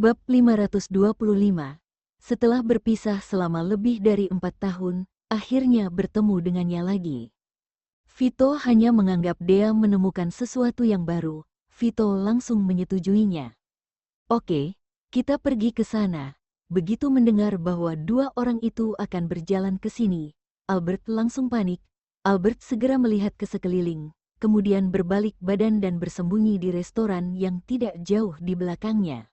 Bab 525. Setelah berpisah selama lebih dari 4 tahun, akhirnya bertemu dengannya lagi. Vito hanya menganggap Dea menemukan sesuatu yang baru. Vito langsung menyetujuinya. Oke, kita pergi ke sana. Begitu mendengar bahwa dua orang itu akan berjalan ke sini, Albert langsung panik. Albert segera melihat ke sekeliling, kemudian berbalik badan dan bersembunyi di restoran yang tidak jauh di belakangnya.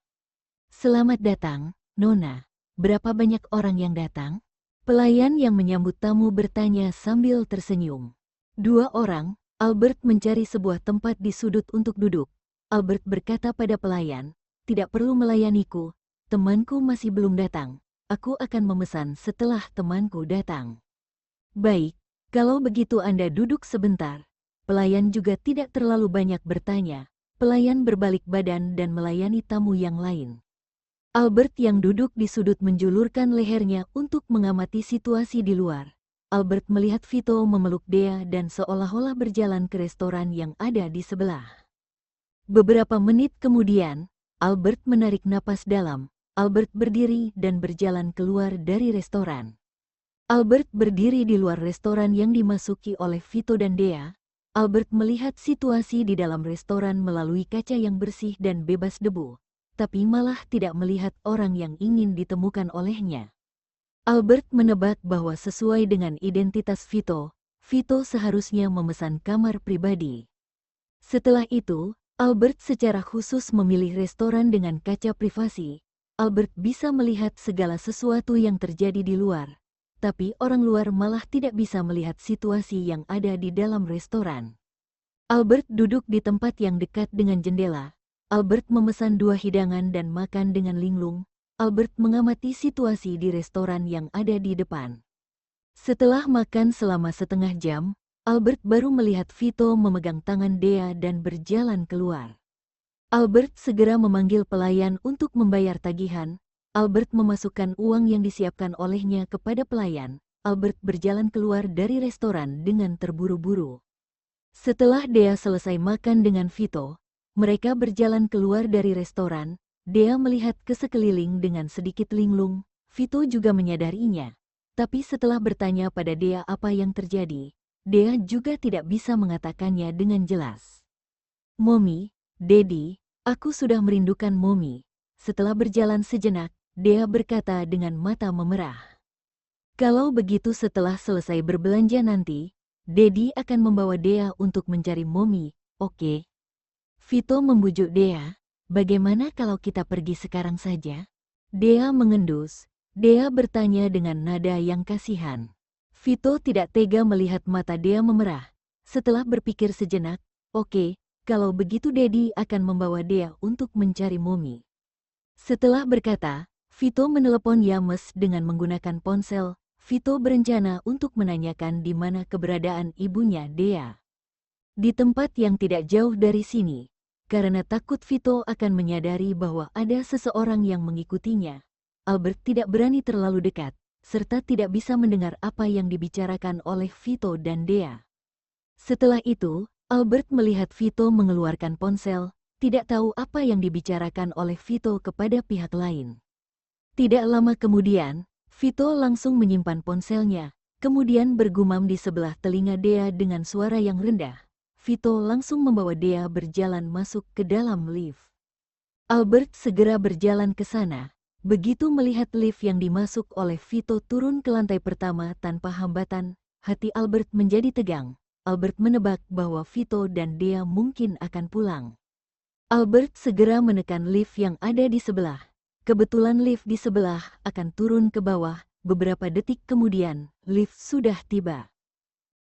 Selamat datang, Nona. Berapa banyak orang yang datang? Pelayan yang menyambut tamu bertanya sambil tersenyum. 2 orang, Albert mencari sebuah tempat di sudut untuk duduk. Albert berkata pada pelayan, tidak perlu melayaniku, temanku masih belum datang. Aku akan memesan setelah temanku datang. Baik, kalau begitu Anda duduk sebentar. Pelayan juga tidak terlalu banyak bertanya. Pelayan berbalik badan dan melayani tamu yang lain. Albert yang duduk di sudut menjulurkan lehernya untuk mengamati situasi di luar. Albert melihat Vito memeluk Dea dan seolah-olah berjalan ke restoran yang ada di sebelah. Beberapa menit kemudian, Albert menarik napas dalam. Albert berdiri dan berjalan keluar dari restoran. Albert berdiri di luar restoran yang dimasuki oleh Vito dan Dea. Albert melihat situasi di dalam restoran melalui kaca yang bersih dan bebas debu, tapi malah tidak melihat orang yang ingin ditemukan olehnya. Albert menebak bahwa sesuai dengan identitas Vito, Vito seharusnya memesan kamar pribadi. Setelah itu, Albert secara khusus memilih restoran dengan kaca privasi. Albert bisa melihat segala sesuatu yang terjadi di luar, tapi orang luar malah tidak bisa melihat situasi yang ada di dalam restoran. Albert duduk di tempat yang dekat dengan jendela. Albert memesan 2 hidangan dan makan dengan linglung. Albert mengamati situasi di restoran yang ada di depan. Setelah makan selama setengah jam, Albert baru melihat Vito memegang tangan Dea dan berjalan keluar. Albert segera memanggil pelayan untuk membayar tagihan. Albert memasukkan uang yang disiapkan olehnya kepada pelayan. Albert berjalan keluar dari restoran dengan terburu-buru. Setelah Dea selesai makan dengan Vito, mereka berjalan keluar dari restoran. Dea melihat ke sekeliling dengan sedikit linglung. Vito juga menyadarinya. Tapi setelah bertanya pada Dea apa yang terjadi, Dea juga tidak bisa mengatakannya dengan jelas. Mommy, Daddy, aku sudah merindukan Mommy. Setelah berjalan sejenak, Dea berkata dengan mata memerah. Kalau begitu setelah selesai berbelanja nanti, Daddy akan membawa Dea untuk mencari Mommy, oke? Vito membujuk Dea, bagaimana kalau kita pergi sekarang saja? Dea mengendus. Dea bertanya dengan nada yang kasihan. Vito tidak tega melihat mata Dea memerah. Setelah berpikir sejenak, oke, kalau begitu Daddy akan membawa Dea untuk mencari Mommy. Setelah berkata, Vito menelepon Yames dengan menggunakan ponsel. Vito berencana untuk menanyakan di mana keberadaan ibunya Dea. Di tempat yang tidak jauh dari sini. Karena takut Vito akan menyadari bahwa ada seseorang yang mengikutinya, Albert tidak berani terlalu dekat, serta tidak bisa mendengar apa yang dibicarakan oleh Vito dan Dea. Setelah itu, Albert melihat Vito mengeluarkan ponsel, tidak tahu apa yang dibicarakan oleh Vito kepada pihak lain. Tidak lama kemudian, Vito langsung menyimpan ponselnya, kemudian bergumam di sebelah telinga Dea dengan suara yang rendah. Vito langsung membawa Dea berjalan masuk ke dalam lift. Albert segera berjalan ke sana. Begitu melihat lift yang dimasuk oleh Vito turun ke lantai pertama tanpa hambatan, hati Albert menjadi tegang. Albert menebak bahwa Vito dan Dea mungkin akan pulang. Albert segera menekan lift yang ada di sebelah. Kebetulan lift di sebelah akan turun ke bawah. Beberapa detik kemudian, lift sudah tiba.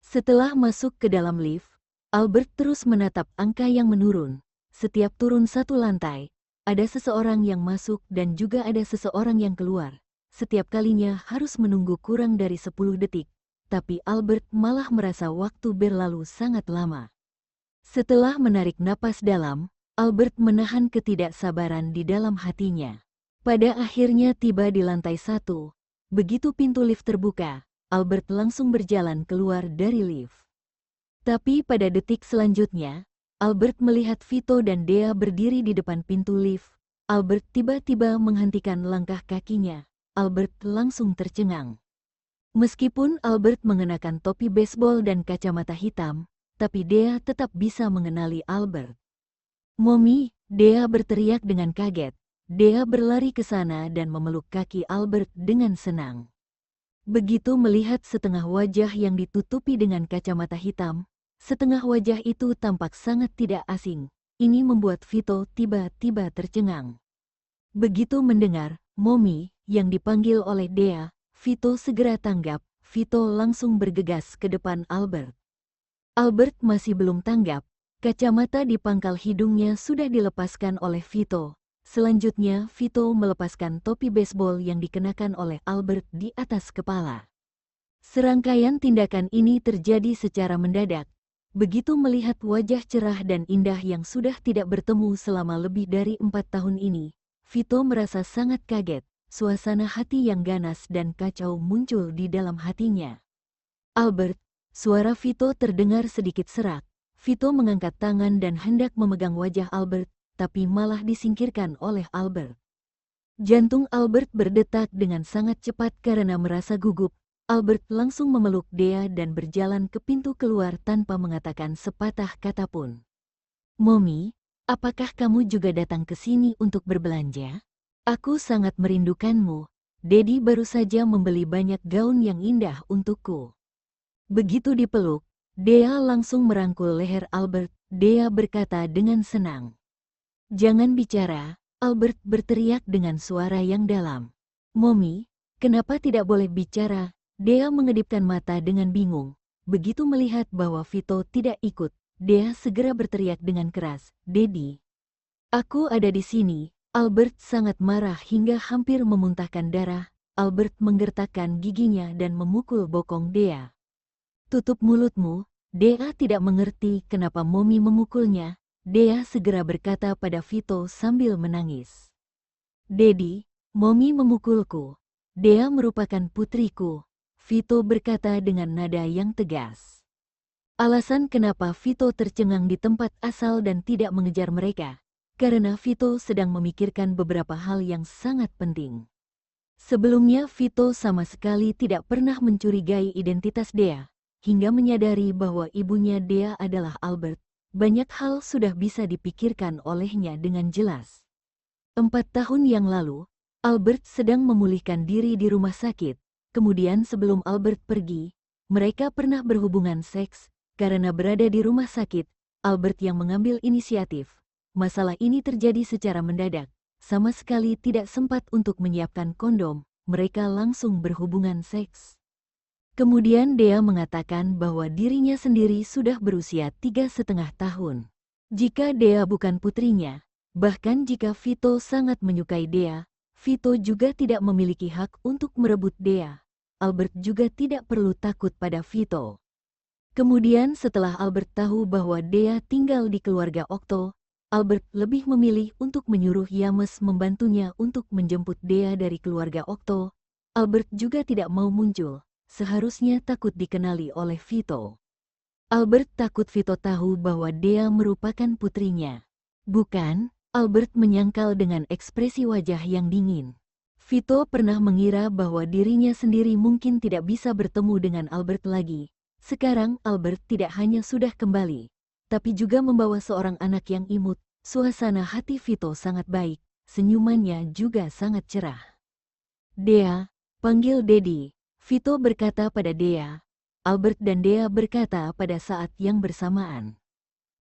Setelah masuk ke dalam lift, Albert terus menatap angka yang menurun. Setiap turun 1 lantai, ada seseorang yang masuk dan juga ada seseorang yang keluar. Setiap kalinya harus menunggu kurang dari 10 detik. Tapi Albert malah merasa waktu berlalu sangat lama. Setelah menarik napas dalam, Albert menahan ketidaksabaran di dalam hatinya. Pada akhirnya tiba di lantai 1. Begitu pintu lift terbuka, Albert langsung berjalan keluar dari lift. Tapi pada detik selanjutnya, Albert melihat Vito dan Dea berdiri di depan pintu lift. Albert tiba-tiba menghentikan langkah kakinya. Albert langsung tercengang. Meskipun Albert mengenakan topi baseball dan kacamata hitam, tapi Dea tetap bisa mengenali Albert. "Mommy!" Dea berteriak dengan kaget. Dea berlari ke sana dan memeluk kaki Albert dengan senang. Begitu melihat setengah wajah yang ditutupi dengan kacamata hitam, setengah wajah itu tampak sangat tidak asing. Ini membuat Vito tiba-tiba tercengang. Begitu mendengar "Mommy" yang dipanggil oleh Dea, Vito segera tanggap. Vito langsung bergegas ke depan Albert. Albert masih belum tanggap. Kacamata di pangkal hidungnya sudah dilepaskan oleh Vito. Selanjutnya, Vito melepaskan topi baseball yang dikenakan oleh Albert di atas kepala. Serangkaian tindakan ini terjadi secara mendadak. Begitu melihat wajah cerah dan indah yang sudah tidak bertemu selama lebih dari 4 tahun ini, Vito merasa sangat kaget. Suasana hati yang ganas dan kacau muncul di dalam hatinya. "Albert!" Suara Vito terdengar sedikit serak. Vito mengangkat tangan dan hendak memegang wajah Albert, tapi malah disingkirkan oleh Albert. Jantung Albert berdetak dengan sangat cepat karena merasa gugup. Albert langsung memeluk Dea dan berjalan ke pintu keluar tanpa mengatakan sepatah kata pun. "Mommy, apakah kamu juga datang ke sini untuk berbelanja? Aku sangat merindukanmu. Daddy baru saja membeli banyak gaun yang indah untukku." Begitu dipeluk, Dea langsung merangkul leher Albert. Dea berkata dengan senang. "Jangan bicara," Albert berteriak dengan suara yang dalam. "Mommy, kenapa tidak boleh bicara?" Dea mengedipkan mata dengan bingung. Begitu melihat bahwa Vito tidak ikut, Dea segera berteriak dengan keras, "Daddy, aku ada di sini." Albert sangat marah hingga hampir memuntahkan darah. Albert menggertakkan giginya dan memukul bokong Dea. "Tutup mulutmu." Dea tidak mengerti kenapa Mommy memukulnya. Dea segera berkata pada Vito sambil menangis. "Daddy, Mommy memukulku. Dea merupakan putriku." Vito berkata dengan nada yang tegas. Alasan kenapa Vito tercengang di tempat asal dan tidak mengejar mereka, karena Vito sedang memikirkan beberapa hal yang sangat penting. Sebelumnya Vito sama sekali tidak pernah mencurigai identitas Dea. Hingga menyadari bahwa ibunya Dea adalah Albert, banyak hal sudah bisa dipikirkan olehnya dengan jelas. 4 tahun yang lalu, Albert sedang memulihkan diri di rumah sakit. Kemudian sebelum Albert pergi, mereka pernah berhubungan seks. Karena berada di rumah sakit, Albert yang mengambil inisiatif. Masalah ini terjadi secara mendadak. Sama sekali tidak sempat untuk menyiapkan kondom. Mereka langsung berhubungan seks. Kemudian Dea mengatakan bahwa dirinya sendiri sudah berusia 3,5 tahun. Jika Dea bukan putrinya, bahkan jika Vito sangat menyukai Dea, Vito juga tidak memiliki hak untuk merebut Dea. Albert juga tidak perlu takut pada Vito. Kemudian setelah Albert tahu bahwa Dea tinggal di keluarga Okto, Albert lebih memilih untuk menyuruh Yames membantunya untuk menjemput Dea dari keluarga Okto. Albert juga tidak mau muncul. Seharusnya takut dikenali oleh Vito. Albert takut Vito tahu bahwa Dea merupakan putrinya. "Bukan," Albert menyangkal dengan ekspresi wajah yang dingin. Vito pernah mengira bahwa dirinya sendiri mungkin tidak bisa bertemu dengan Albert lagi. Sekarang Albert tidak hanya sudah kembali, tapi juga membawa seorang anak yang imut. Suasana hati Vito sangat baik, senyumannya juga sangat cerah. "Dea, panggil Daddy," Vito berkata pada Dea. Albert dan Dea berkata pada saat yang bersamaan.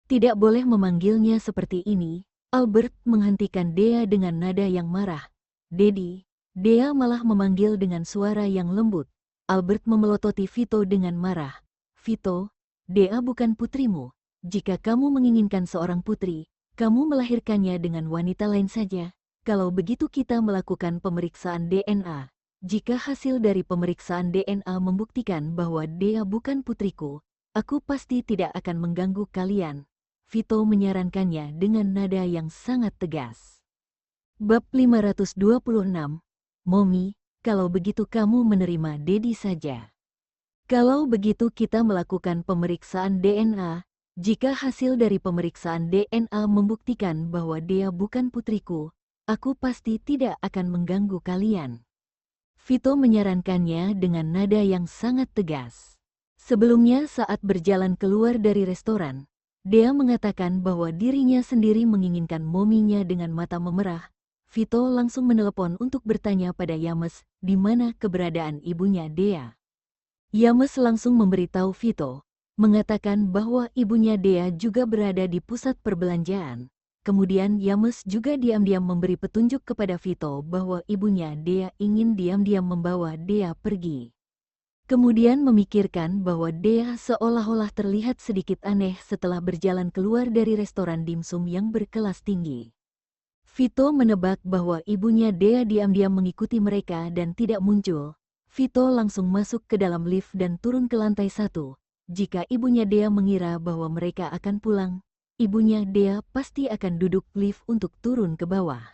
"Tidak boleh memanggilnya seperti ini." Albert menghentikan Dea dengan nada yang marah. "Daddy." Dea malah memanggil dengan suara yang lembut. Albert memelototi Vito dengan marah. "Vito, Dea bukan putrimu. Jika kamu menginginkan seorang putri, kamu melahirkannya dengan wanita lain saja. Kalau begitu kita melakukan pemeriksaan DNA. Jika hasil dari pemeriksaan DNA membuktikan bahwa Dea bukan putriku, aku pasti tidak akan mengganggu kalian." Vito menyarankannya dengan nada yang sangat tegas. Bab 526, "Mommy, kalau begitu kamu menerima Daddy saja. Kalau begitu kita melakukan pemeriksaan DNA. Jika hasil dari pemeriksaan DNA membuktikan bahwa Dea bukan putriku, aku pasti tidak akan mengganggu kalian. Vito menyarankannya dengan nada yang sangat tegas. Sebelumnya saat berjalan keluar dari restoran, Dea mengatakan bahwa dirinya sendiri menginginkan mominya dengan mata memerah. Vito langsung menelepon untuk bertanya pada Yames di mana keberadaan ibunya Dea. Yames langsung memberitahu Vito, mengatakan bahwa ibunya Dea juga berada di pusat perbelanjaan. Kemudian Yames juga diam-diam memberi petunjuk kepada Vito bahwa ibunya Dea ingin diam-diam membawa Dea pergi. Kemudian memikirkan bahwa Dea seolah-olah terlihat sedikit aneh setelah berjalan keluar dari restoran dimsum yang berkelas tinggi. Vito menebak bahwa ibunya Dea diam-diam mengikuti mereka dan tidak muncul. Vito langsung masuk ke dalam lift dan turun ke lantai 1. Jika ibunya Dea mengira bahwa mereka akan pulang, ibunya Dea pasti akan duduk lift untuk turun ke bawah.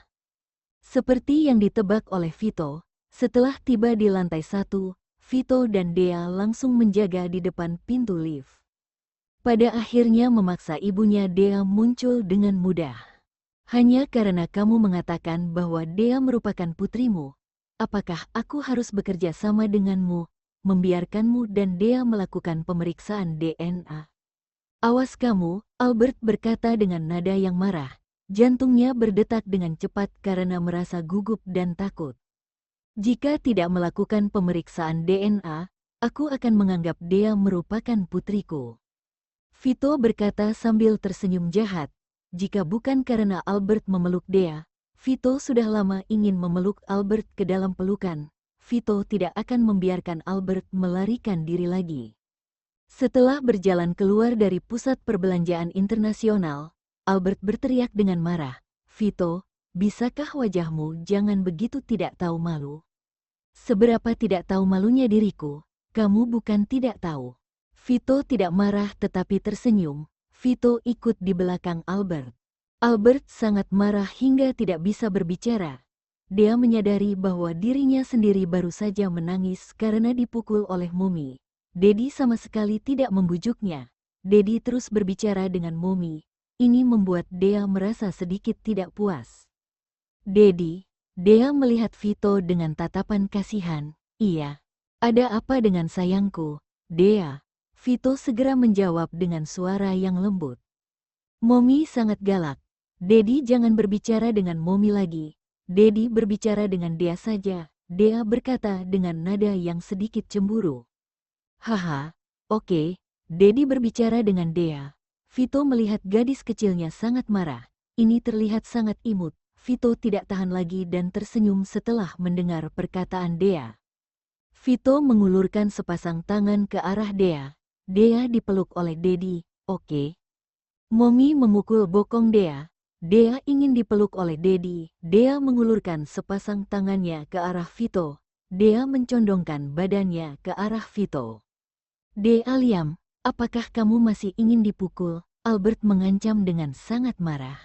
Seperti yang ditebak oleh Vito, setelah tiba di lantai 1, Vito dan Dea langsung menjaga di depan pintu lift. Pada akhirnya memaksa ibunya Dea muncul dengan mudah. Hanya karena kamu mengatakan bahwa Dea merupakan putrimu, apakah aku harus bekerja sama denganmu, membiarkanmu dan Dea melakukan pemeriksaan DNA? Awas kamu, Albert berkata dengan nada yang marah. Jantungnya berdetak dengan cepat karena merasa gugup dan takut. Jika tidak melakukan pemeriksaan DNA, aku akan menganggap Dea merupakan putriku. Vito berkata sambil tersenyum jahat. Jika bukan karena Albert memeluk Dea, Vito sudah lama ingin memeluk Albert ke dalam pelukan. Vito tidak akan membiarkan Albert melarikan diri lagi. Setelah berjalan keluar dari pusat perbelanjaan internasional, Albert berteriak dengan marah, "Vito, bisakah wajahmu jangan begitu tidak tahu malu? Seberapa tidak tahu malunya diriku, kamu bukan tidak tahu." Vito tidak marah tetapi tersenyum. Vito ikut di belakang Albert. Albert sangat marah hingga tidak bisa berbicara. Dia menyadari bahwa dirinya sendiri baru saja menangis karena dipukul oleh Momi. Dedi sama sekali tidak membujuknya. Dedi terus berbicara dengan Momi. Ini membuat Dea merasa sedikit tidak puas. "Dedi," Dea melihat Vito dengan tatapan kasihan. "Iya, ada apa dengan sayangku, Dea?" Vito segera menjawab dengan suara yang lembut. "Momi sangat galak. Dedi jangan berbicara dengan Momi lagi. Dedi berbicara dengan Dea saja," Dea berkata dengan nada yang sedikit cemburu. "Haha, oke, Dedi berbicara dengan Dea." Vito melihat gadis kecilnya sangat marah. Ini terlihat sangat imut. Vito tidak tahan lagi dan tersenyum setelah mendengar perkataan Dea. Vito mengulurkan sepasang tangan ke arah Dea. Dea dipeluk oleh Dedi. "Oke." Momi memukul bokong Dea. Dea ingin dipeluk oleh Dedi. Dea mengulurkan sepasang tangannya ke arah Vito. Dea mencondongkan badannya ke arah Vito. "Dea Liam, apakah kamu masih ingin dipukul?" Albert mengancam dengan sangat marah.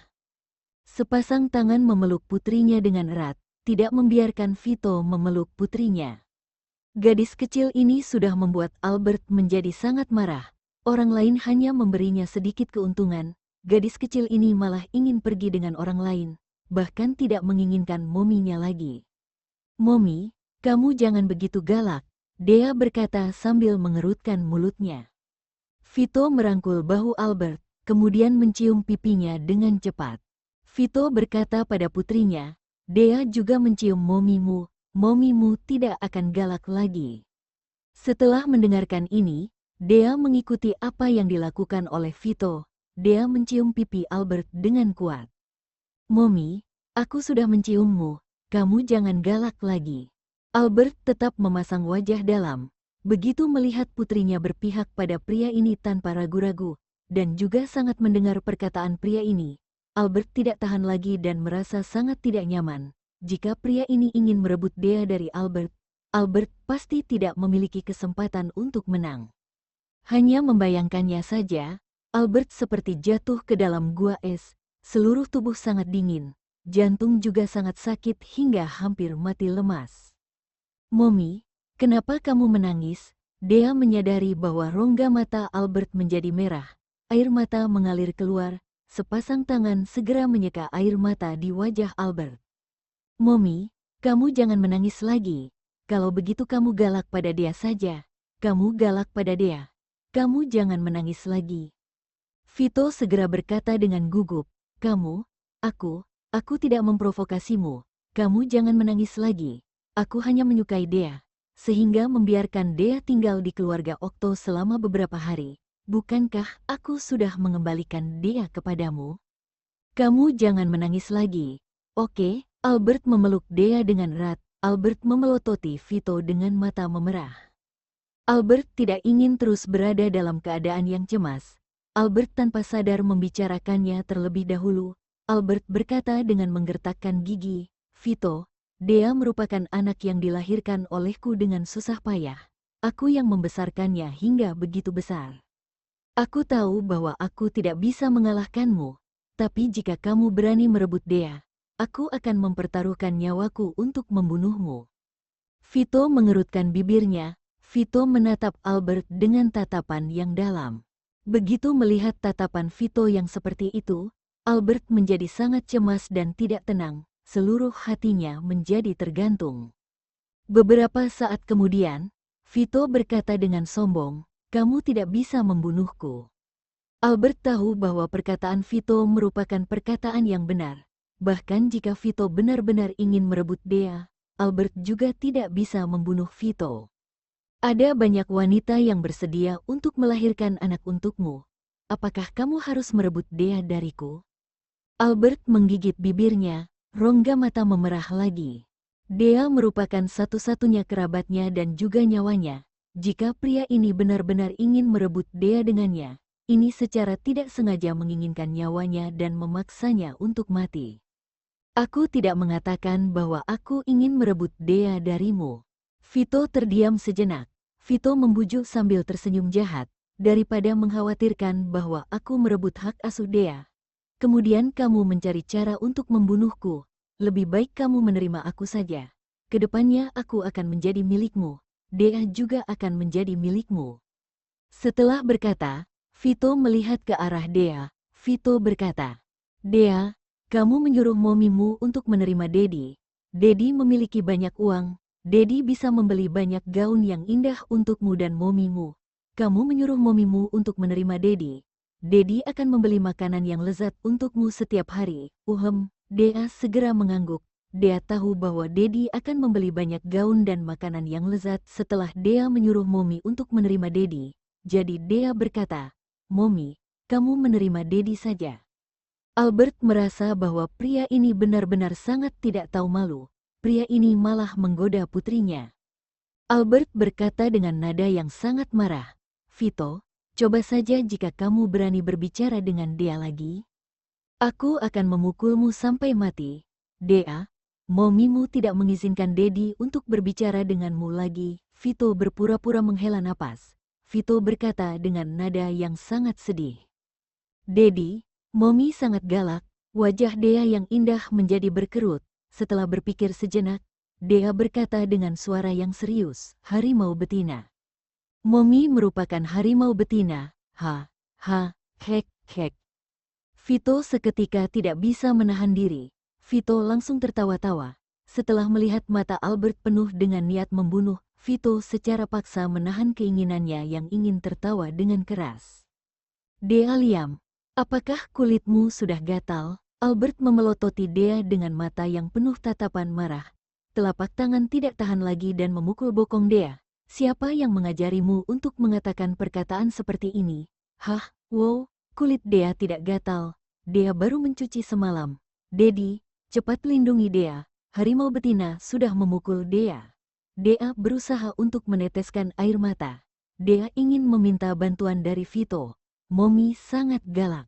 Sepasang tangan memeluk putrinya dengan erat, tidak membiarkan Vito memeluk putrinya. Gadis kecil ini sudah membuat Albert menjadi sangat marah. Orang lain hanya memberinya sedikit keuntungan. Gadis kecil ini malah ingin pergi dengan orang lain, bahkan tidak menginginkan mominya lagi. "Momi, kamu jangan begitu galak," Dea berkata sambil mengerutkan mulutnya. Vito merangkul bahu Albert, kemudian mencium pipinya dengan cepat. Vito berkata pada putrinya, "Dea juga mencium momimu. Momimu tidak akan galak lagi." Setelah mendengarkan ini, Dea mengikuti apa yang dilakukan oleh Vito. Dea mencium pipi Albert dengan kuat. "Momi, aku sudah menciummu. Kamu jangan galak lagi." Albert tetap memasang wajah dalam. Begitu melihat putrinya berpihak pada pria ini tanpa ragu-ragu, dan juga sangat mendengar perkataan pria ini, Albert tidak tahan lagi dan merasa sangat tidak nyaman. Jika pria ini ingin merebut Dea dari Albert, Albert pasti tidak memiliki kesempatan untuk menang. Hanya membayangkannya saja, Albert seperti jatuh ke dalam gua es, seluruh tubuh sangat dingin, jantung juga sangat sakit hingga hampir mati lemas. "Momi, kenapa kamu menangis?" Dea menyadari bahwa rongga mata Albert menjadi merah, air mata mengalir keluar, sepasang tangan segera menyeka air mata di wajah Albert. Mommy, kamu jangan menangis lagi. Kalau begitu kamu galak pada dia saja. Kamu galak pada dia. Kamu jangan menangis lagi. Vito segera berkata dengan gugup, aku tidak memprovokasimu. Kamu jangan menangis lagi. Aku hanya menyukai Dea. Sehingga membiarkan Dea tinggal di keluarga Okto selama beberapa hari. Bukankah aku sudah mengembalikan Dea kepadamu? Kamu jangan menangis lagi. Oke, Albert memeluk Dea dengan erat. Albert memelototi Vito dengan mata memerah. Albert tidak ingin terus berada dalam keadaan yang cemas. Albert tanpa sadar membicarakannya terlebih dahulu. Albert berkata dengan menggertakkan gigi, Vito, Dea merupakan anak yang dilahirkan olehku dengan susah payah. Aku yang membesarkannya hingga begitu besar. Aku tahu bahwa aku tidak bisa mengalahkanmu, tapi jika kamu berani merebut Dea, aku akan mempertaruhkan nyawaku untuk membunuhmu. Vito mengerutkan bibirnya. Vito menatap Albert dengan tatapan yang dalam. Begitu melihat tatapan Vito yang seperti itu, Albert menjadi sangat cemas dan tidak tenang. Seluruh hatinya menjadi tergantung. Beberapa saat kemudian, Vito berkata dengan sombong, "Kamu tidak bisa membunuhku." Albert tahu bahwa perkataan Vito merupakan perkataan yang benar. Bahkan jika Vito benar-benar ingin merebut Dea, Albert juga tidak bisa membunuh Vito. Ada banyak wanita yang bersedia untuk melahirkan anak untukmu. Apakah kamu harus merebut Dea dariku? Albert menggigit bibirnya, rongga mata memerah lagi. Dea merupakan satu-satunya kerabatnya dan juga nyawanya. Jika pria ini benar-benar ingin merebut Dea dengannya, ini secara tidak sengaja menginginkan nyawanya dan memaksanya untuk mati. Aku tidak mengatakan bahwa aku ingin merebut Dea darimu. Vito terdiam sejenak. Vito membujuk sambil tersenyum jahat. Daripada mengkhawatirkan bahwa aku merebut hak asuh Dea, kemudian kamu mencari cara untuk membunuhku, lebih baik kamu menerima aku saja. Kedepannya aku akan menjadi milikmu. Dea juga akan menjadi milikmu. Setelah berkata, Vito melihat ke arah Dea. Vito berkata, Dea, kamu menyuruh momimu untuk menerima Dedi. Dedi memiliki banyak uang. Dedi bisa membeli banyak gaun yang indah untukmu dan momimu. Kamu menyuruh momimu untuk menerima Dedi. Dedi akan membeli makanan yang lezat untukmu setiap hari. Dea segera mengangguk. Dea tahu bahwa Dedi akan membeli banyak gaun dan makanan yang lezat setelah Dea menyuruh Momi untuk menerima Dedi. Jadi Dea berkata, Momi, kamu menerima Dedi saja. Albert merasa bahwa pria ini benar-benar sangat tidak tahu malu. Pria ini malah menggoda putrinya. Albert berkata dengan nada yang sangat marah, Vito, coba saja jika kamu berani berbicara dengan Dea lagi. Aku akan memukulmu sampai mati. Dea, momimu tidak mengizinkan Dedi untuk berbicara denganmu lagi. Vito berpura-pura menghela napas. Vito berkata dengan nada yang sangat sedih. Dedi, Momi sangat galak. Wajah Dea yang indah menjadi berkerut. Setelah berpikir sejenak, Dea berkata dengan suara yang serius, harimau betina. Momi merupakan harimau betina. Hek. Vito seketika tidak bisa menahan diri. Vito langsung tertawa-tawa. Setelah melihat mata Albert penuh dengan niat membunuh, Vito secara paksa menahan keinginannya yang ingin tertawa dengan keras. Dea Liam, apakah kulitmu sudah gatal? Albert memelototi Dea dengan mata yang penuh tatapan marah. Telapak tangan tidak tahan lagi dan memukul bokong Dea. Siapa yang mengajarimu untuk mengatakan perkataan seperti ini? Wow, kulit Dea tidak gatal. Dea baru mencuci semalam. Dedi, cepat lindungi Dea. Harimau betina sudah memukul Dea. Dea berusaha untuk meneteskan air mata. Dea ingin meminta bantuan dari Vito. Momi sangat galak.